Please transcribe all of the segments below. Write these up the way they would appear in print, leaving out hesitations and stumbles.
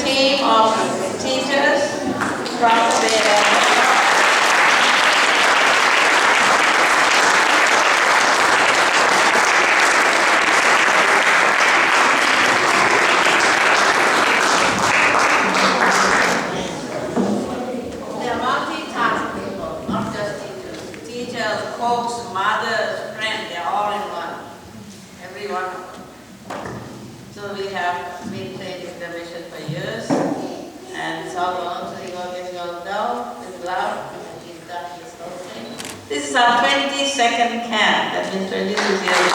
team of teachers from the Bay Area. They're multi-task people, not just teachers. Teachers, folks, mothers, friends, they're all in one. Every one of them. So we have been training the mission for years, and it's all going, so he gets going down with love, and he's done this whole thing. This is our 22nd camp, that means 22 years.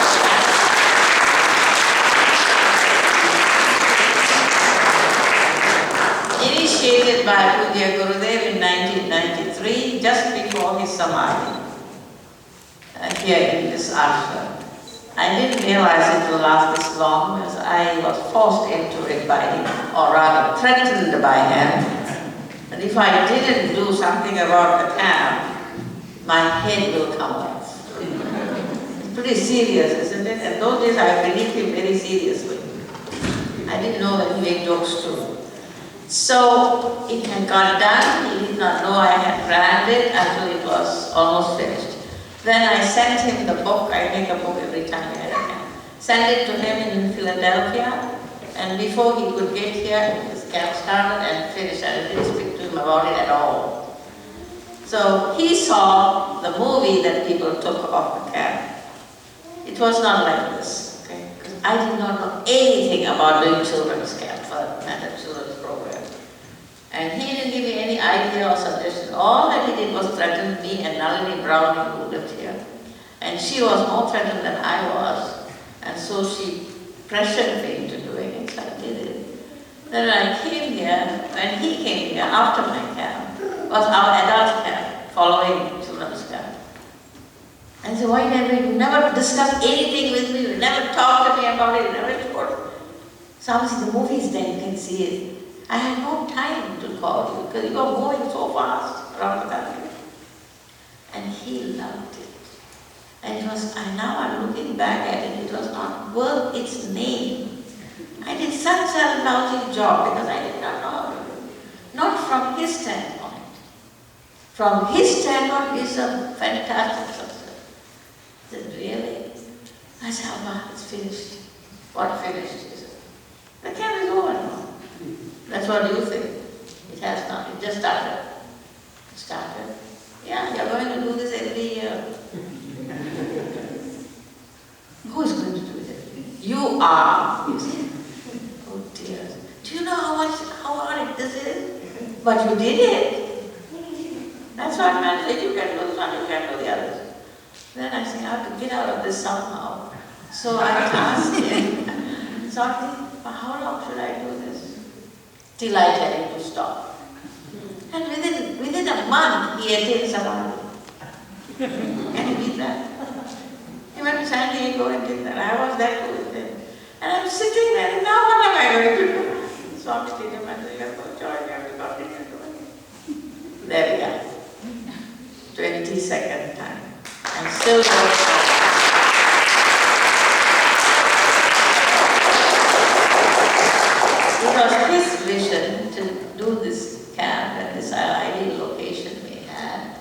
Initiated by Pujya Gurudev in 1993, just before his Samadhi, here in this ashram. I didn't realize it will last this long because I was forced into it by him, or rather threatened by him. And if I didn't do something about the camp, my head will come off. It's pretty serious, isn't it? And those days I believed him very seriously. I didn't know that he made jokes too. So it had got done. He did not know I had planned it until it was almost finished. Then I sent him the book. I make a book every time I can. Sent it to him in Philadelphia, and before he could get here, his camp started and finished. I didn't speak to him about it at all. So he saw the movie that people took of the camp. It was not like this, okay? Because I did not know anything about doing children's camp, for that matter, children's program. And he didn't give me any idea or suggestion. All that he did was threaten me and Nalini Browning, who lived here. And she was more threatened than I was. And so she pressured me into doing it, so I did it. Then when I came here, when he came here after my camp, was our adult camp, following children's camp. And so why you never discussed anything with me, you never talked to me about it, you never told. So obviously the movie is there, you can see it. I had no time to call you because you were going so fast around the country. And he loved it. And it was, and now I'm looking back at it, it was not worth its name. I did such a lousy job because I did not know how to do it. Not from his standpoint. From his standpoint, it's a fantastic success. I said, really? I said, oh, it's finished. What finished? He said, the camp is over now. That's what you think. It has not. It just started. It started. Yeah, you're going to do this every year. Who is going to do it every year? You are, you say. Oh dear. Do you know how hard this is? But you did it. That's what man said. You can do this one, you can do the others. Then I say, I have to get out of this somehow. So I asked him, sorry, how long should I do this? Till I tell him to stop. And within a month, he attained Samadhi. Can you beat that? He went to San Diego and did that. I was there too with him. And I'm sitting there, and now what am I going to do? Swami told him, I said, you have no choice, you have to continue doing it. There we are. 22nd time. I'm still going. It was his vision to do this camp at this ideal location we had.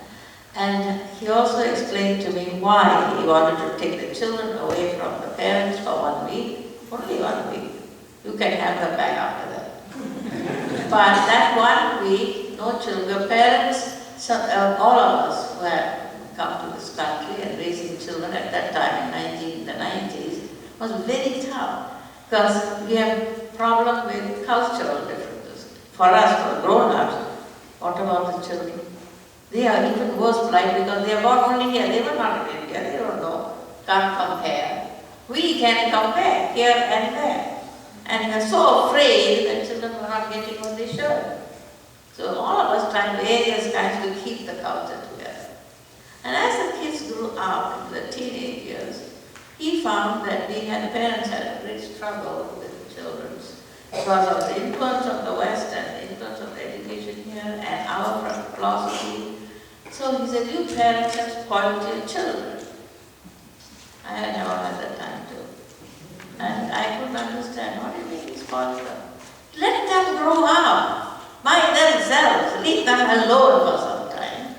And he also explained to me why he wanted to take the children away from the parents for 1 week. Only 1 week. You can have them back after that. But that 1 week, no children, parents, all of us who had come to this country and raising children at that time in the 90s was very tough. Because we have problem with cultural differences. For us, for grown-ups, what about the children? They are even worse plight because they are born only here. They were not in India. They don't know. Can't compare. We can compare here and there. And we are so afraid that children were not getting what they should. So all of us tried various kinds to keep the culture together. And as the kids grew up into the teenage years, he found that the parents had a great struggle with children because of the influence of the West and the influence of the education here and our philosophy. So he said, you parents have spoiled your children. I had never had that time too. And I couldn't understand, what do you mean he spoiled them? Let them grow up. them alone for some time.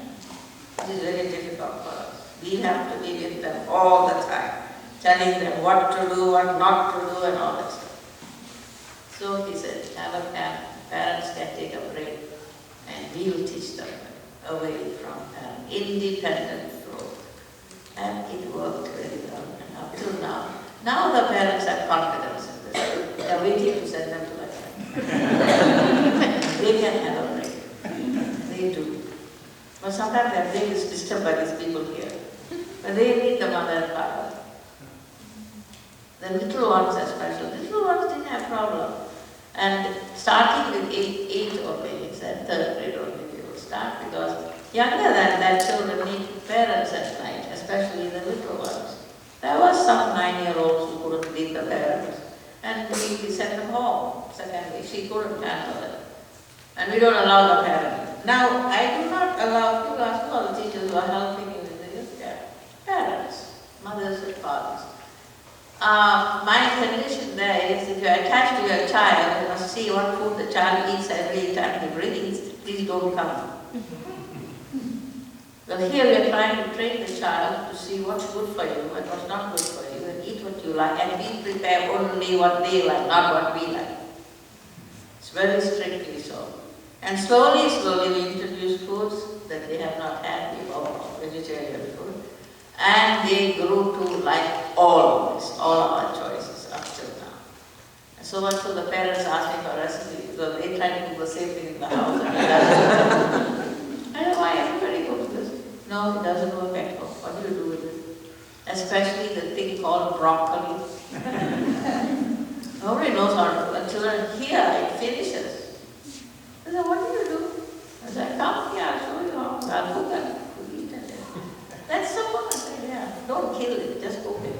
It is very difficult for us. We have to be with them all the time, telling them what to do, what not to do, and all that stuff. So he said, parents can take a break, and we will teach them away from independent growth. And it worked very well, and up till now. Now the parents have confidence in this. They are waiting to send them to the They can have a break. They do. But sometimes their brain is disturbed by these people here. But they need the mother and father. The little ones especially. The little ones didn't have problem. And starting with 8 or maybe said 3rd grade only they will start, because younger than that children need parents at night, especially the little ones. There was some 9-year-olds who couldn't leave the parents, and we sent them home. Secondly, she couldn't handle it. And we don't allow the parents. Now, I do not allow, people ask all the teachers who are helping you in the youth care. Parents, mothers and fathers. My condition there is, if you are attached to your child, you must see what food the child eats every time he brings, please don't come. Well, here we are trying to train the child to see what's good for you and what's not good for you, and eat what you like, and we prepare only what they like, not what we like. It's very strictly so. And slowly we introduce foods that they have not had before, vegetarian food. And they grew to like all of this, all our choices up till now. And so much so the parents ask me for recipes, because they try to do the same thing in the house. And I don't know why everybody goes to this. No, it doesn't work at all. What do you do with it? Especially the thing called broccoli. Nobody knows how to do it. Children here, it finishes. I said, what do you do? I said, come here, I'll show you how. I'll cook it. That's so much. Yeah. Don't kill it, just cook it.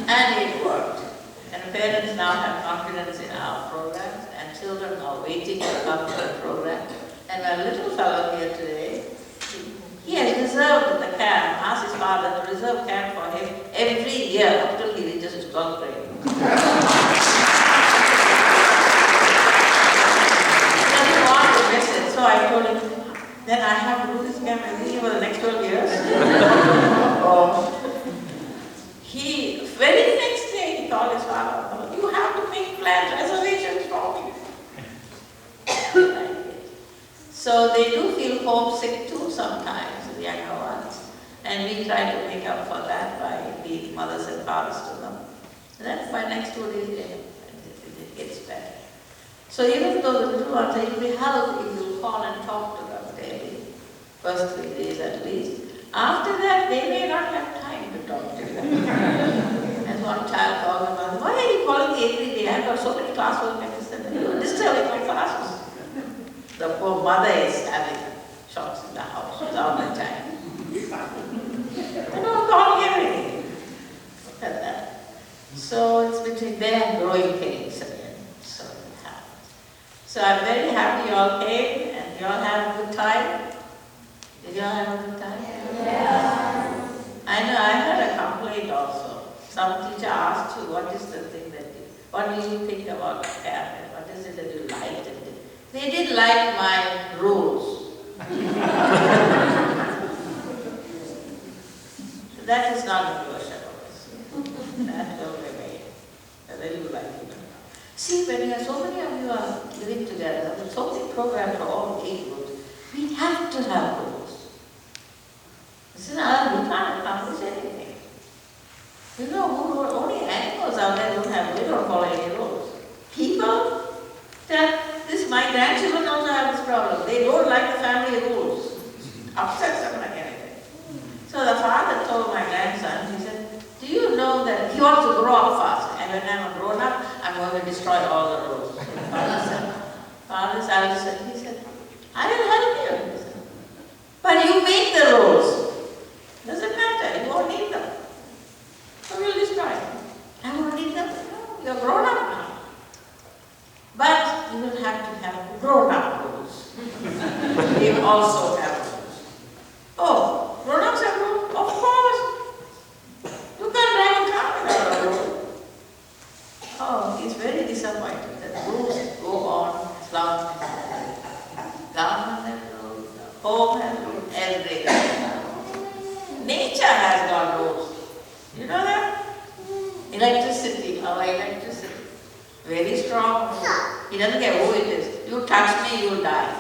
And it worked. And parents now have confidence in our programs, and children are waiting to come to the program. And my little fellow here today, he has reserved the camp, asked his father to reserve camp for him every year until he reaches his 12th grade. He doesn't want to miss it, so I told him, then I have to do this camp every year for the next 12 years. He, very next day, he called his father, you have to make plans, reservations for me. So they do feel homesick too sometimes, the younger ones. And we try to make up for that by being mothers and fathers to them. And then by next 2 days, it gets better. So even though the little ones, it will help if you call and talk to them daily, first 3 days at least. After that, they may not have time to talk to you. As one child called my mother, why are you calling me every day? I've got so many classwork and this and that. You're disturbing my classes. The poor mother is having shocks in the house. She's all the time. They don't call me everything. Look at that. So it's between there and growing pains again. So it happens. So I'm very happy you all came and you all had a good time. Did you all have a good time? Yeah. I know, I had a complaint also. Some teacher asked you, what is the thing that you, what do you think about the camp? What is it that you liked? They didn't like my rules. So that is not negotiable. That will remain. Whether you like it or not. See, when you are, so many of you are living together, with so many programs for all age groups, we have to have rules. This is another, we can't accomplish anything. You know, only animals out there don't have, they don't follow any rules. People, my grandchildren also have this problem. They don't like the family rules. Upsets them like anything. So the father told my grandson, he said, do you know that he wants to grow up fast, and when I'm grown up, I'm going to destroy all the rules. Father said, he said, I will help you. He said, but you make the rules. Doesn't matter, you won't need them. So we'll destroy them. I won't need them. No, you're grown up now. But you will have to have grown-up rules. We also have rules. Oh, grown-ups have rules? Of course. You can't drive a car without a rule. Oh, he's very disappointed that rules go on as long as strong rule. He doesn't care who it is. You touch me, you'll die.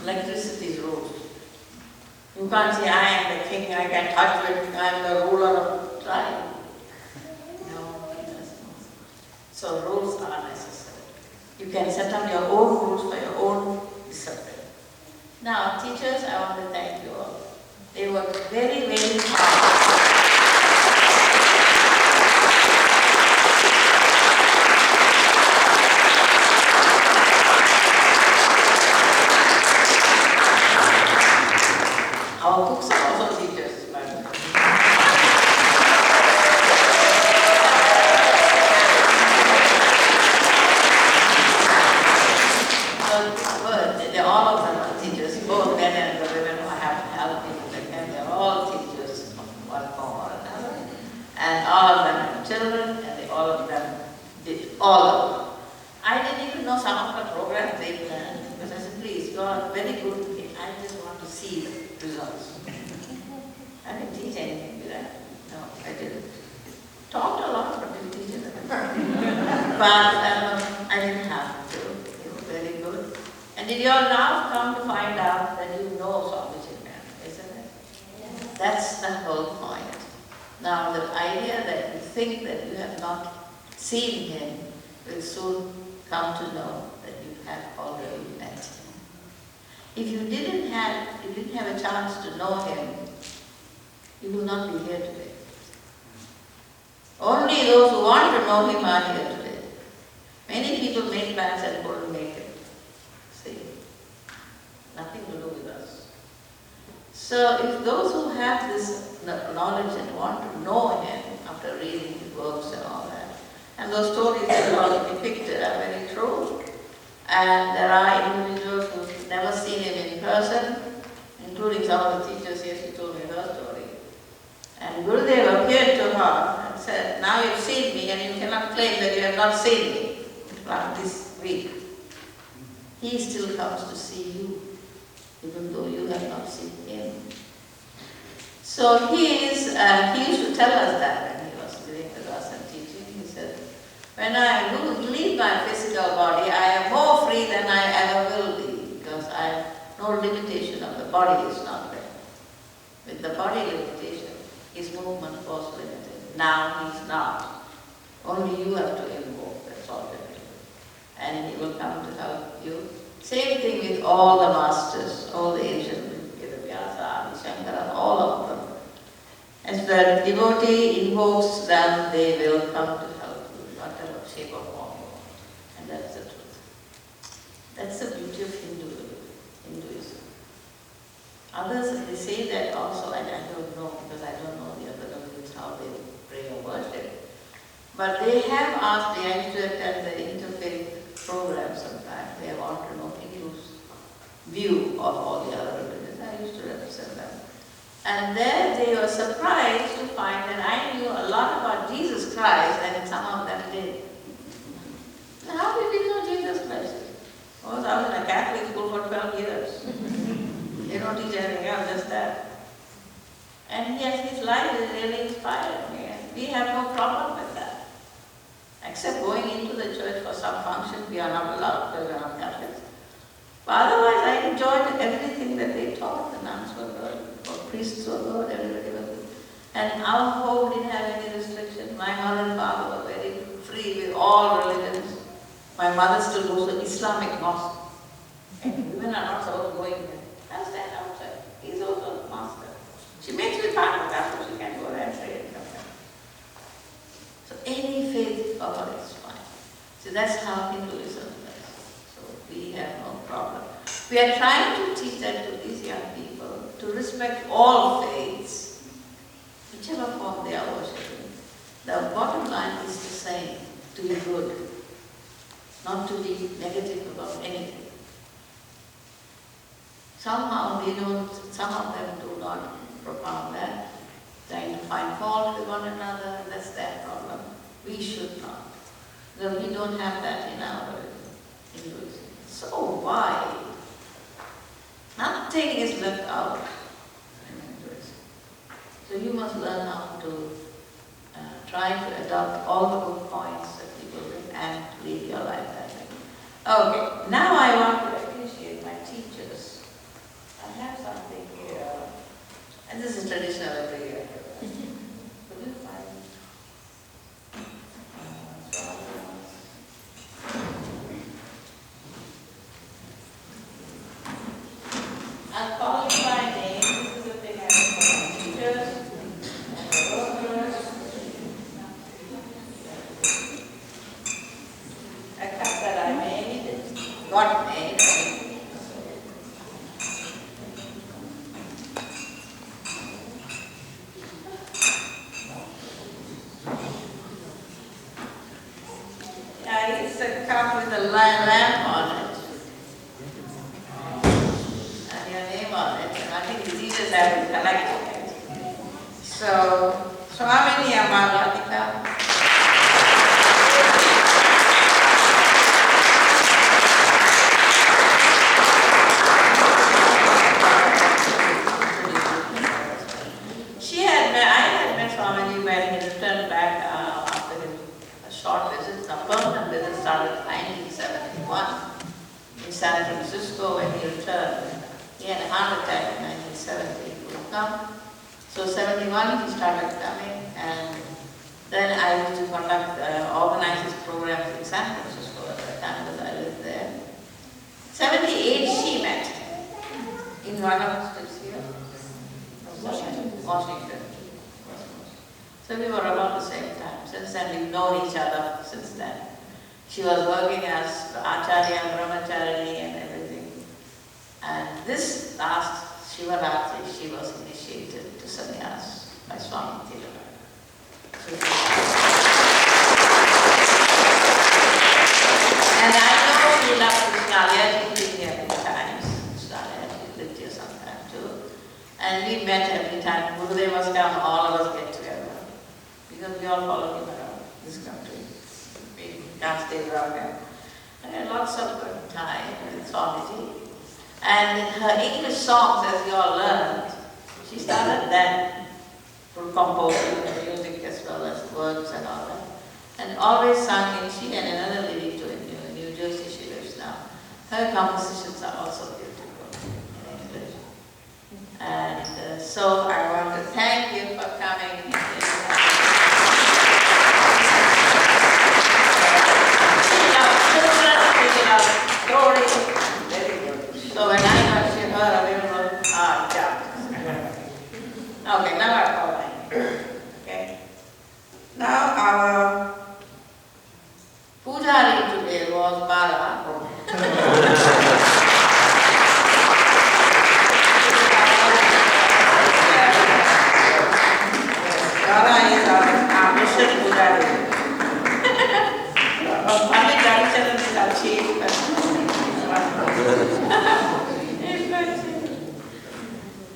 Electricity's rules. You can't say, I am the king, I can touch it, I am the ruler of time. No, it doesn't. So rules are necessary. You can set up your own rules for your own discipline. Now, teachers, I want to thank you all. They worked very, very hard. Our books are also teachers, by the way. So, all of them are teachers, both men and the women who have helped me with them. They're all teachers of one form or another. And all of them have children, and all of them did all of them. I didn't even know some of the programs they planned, because I said, please, you are very good. I just want to see the results. I didn't teach anything, did I? No, I didn't. Talked a lot, but didn't teach anything. But I didn't have to. You were very good. And did you all now come to find out that you know Swami Chinmaya, isn't it? Yes. That's the whole point. Now, the idea that you think that you have not seen him will soon come to know that you have already met him. If you didn't have a chance to know him, you will not be here today. Only those who want to know him are here today. Many people make plans and couldn't make it. See? Nothing to do with us. So if those who have this knowledge and want to know him after reading his books and all that, and those stories that are all depicted are very true, and there are individuals who've never seen him in person, including some of the teachers here, she told me her story. And Gurudev appeared to her and said, now you've seen me and you cannot claim that you have not seen me. Like this week. He still comes to see you, even though you have not seen him. So he used to tell us that when he was living with us and teaching. He said, when I leave my physical body, I am more free than I ever will be, because I have no limitation of the body is not there. With the body limitation, his movement was limited. Now he's not. Only you have to invoke, that's all you have to do. And he will come to help you. Same thing with all the masters, all the ancient, Vyasa, Shankara, all of them. As the devotee invokes them, they will come to help you, whatever shape or form you want. And that's the truth. That's the beauty of Hinduism. Others, they say that also, and I don't know, because I don't know the other religions, how they pray or worship. But they have asked, I used to attend the interfaith program sometimes, they want to know Hindus' view of all the other religions. I used to represent them. And there they were surprised to find that I knew a lot about Jesus Christ, and some of them did. Now, how did we know Jesus Christ? Well, I was in a Catholic school for 12 years. They don't teach anything else, just that. And yet his life is really inspired me, and we have no problem with that. Except going into the church for some function, we are not allowed because we are not Catholics. But otherwise, I enjoyed everything that they taught. The nuns were good, or priests were good, everybody was good. And our home didn't have any restrictions. My mother and father were very free with all religions. My mother still goes to Islamic mosque. And women are not supposed to go in there. I'll stand outside. He's also a master. She makes me part of that, so she can go there and pray and come back. So any faith for her is fine. So that's how Hinduism is. So we have no problem. We are trying to teach that to these young people, to respect all faiths, whichever form they are worshipping. The bottom line is the same, to be good, not to be negative about anything. Somehow some of them do not propound that, trying to find fault with one another, and that's their problem. We should not. Because we don't have that in our Hinduism. So why? Nothing is left out in Hinduism. So you must learn how to try to adopt all the good points that people bring Okay, now I want to appreciate my teachers. I have something here, and this is traditional every year. Could you find I'll call you by name. This is a thing I have for my teachers and the workers. A cup that I made, got made. Yeah, it's a cup with a lamp on it. And your name on it. And I think the teachers have to collect it. So, Swamini Amalatika. I had met Swamini when he returned back after a short visit. A permanent visit started in 1971 in San Francisco. When he returned, he had a heart attack in 1970. He would come. So 71 he started coming, and then I used to organize his programs in San Francisco at the time because I lived there. 78 she met in one of the states here. Washington. So we were about the same time. Since then, we've known each other since then. She was working as Acharya and Brahmachari and everything. And this last Shivaratri, she was initiated to sannyas by Swami Tirunal. And I know he loved Krishna. He's been here many times. He lived here sometime too. And we met every time Gurudev was come, all of us get together. Because we all follow him around this country. We can't stay around him. And had lots of good time with Swamiji. And her English songs, as you all learned, she started then for composing the music as well as words and all that. And always sung in she and another lady too in New Jersey she lives now. Her compositions are also beautiful in English. And so I want to thank you for coming. Very good. So when I got her available, okay, now I call my name. Okay. Now our Pujari today was Bala. Bala is our mission Pujari. Only Darisharan is our chief.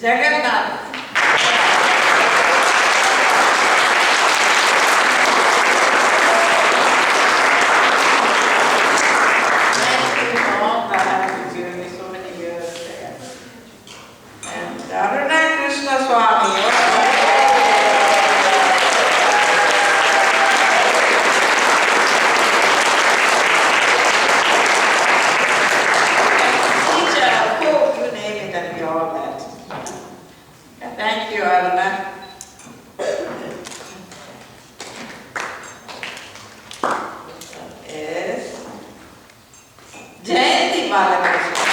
Jagannath. So many years there. And Aruna Krishna Swami. Thank you, Aruna. Yes. Jayanti Balakrishna.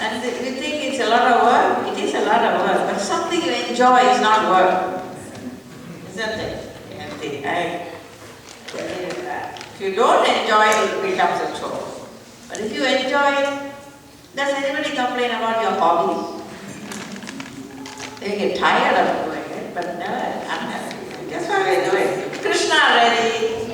And we think it's a lot of work. It is a lot of work. But something you enjoy is not work. Isn't it? I believe in that. If you don't enjoy it, it becomes a chore. But if you enjoy it, does anybody complain about your hobbies? They get tired of doing it, but never unhappy. That's what we're doing. Krishna, ready?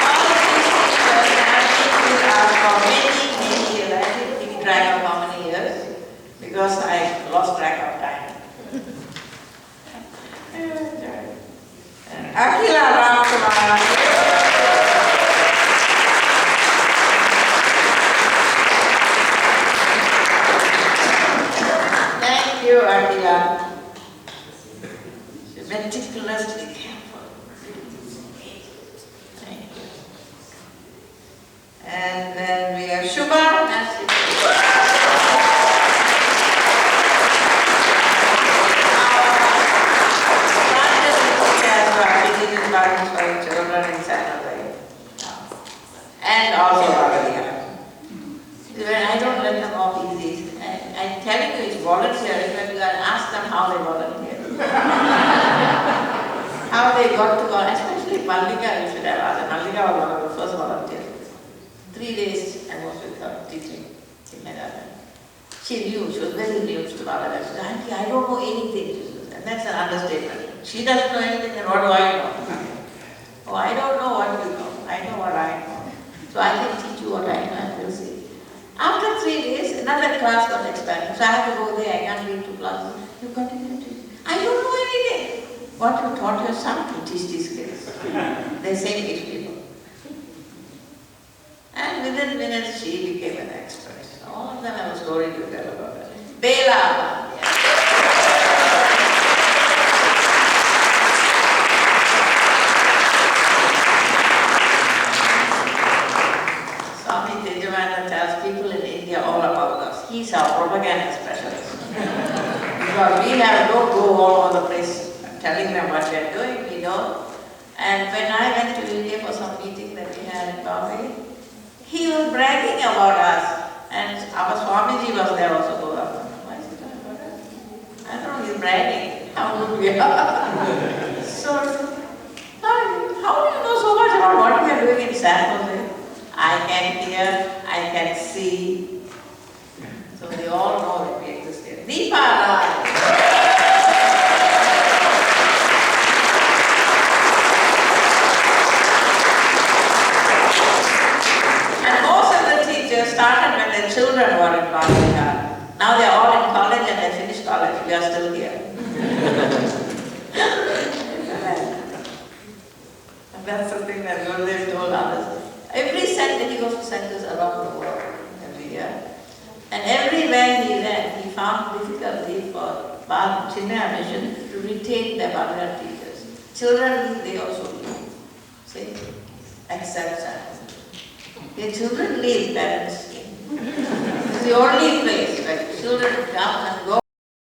All of these teachers have been with us for many years. I didn't keep track of how many years because I lost track of time. Akila Ramkumar. And then we have Shubha. And also Bhagavath. I don't let them off easy. I'm telling you, it's volunteering, but you got to ask them how they volunteer. How they got to go, especially Mallika, you should have asked. Mallika was one of the first volunteers. 3 days I was with her teaching in Meghalaya. She knew, she was very new to Bhagavath. She said, Auntie, I don't know anything. She said, and that's an understatement. She doesn't know anything, and what do I know? Oh, I don't know what you know. I know what I know. So I can teach you what I know, and we'll see. After 3 days, another class got expanded. So I have to go there, I can't read 2 classes. You continue to teach. I don't know anything. What you taught your son to teach these kids. They same age people. And within minutes she became an expert. All of them have a story to tell about her. Bela. Swami Tejavananda tells people in India all about us. He's our propaganda specialist. Because we have no go all over the place telling them what we are doing, we don't. And when I went to India for some meeting that we had in Bombay, he was bragging about us. And our Swamiji was there also. Why is he talking about us? I don't know, he's bragging how good we are. So, how do you know so much about what we are doing in San Jose? I can hear, I can see. So they all know that we exist here. Deepa. Started when their children were in Bhagavad. Now they are all in college and they finished college. We are still here. And that's something that Gurudev told others. Every center, he goes to centers around the world every year. And everywhere he went, he found difficulty for Chinmaya mission to retain their Bhagavad teachers. Children, they also leave. See? Accept that. Their children leave, parents. This is the only place where children come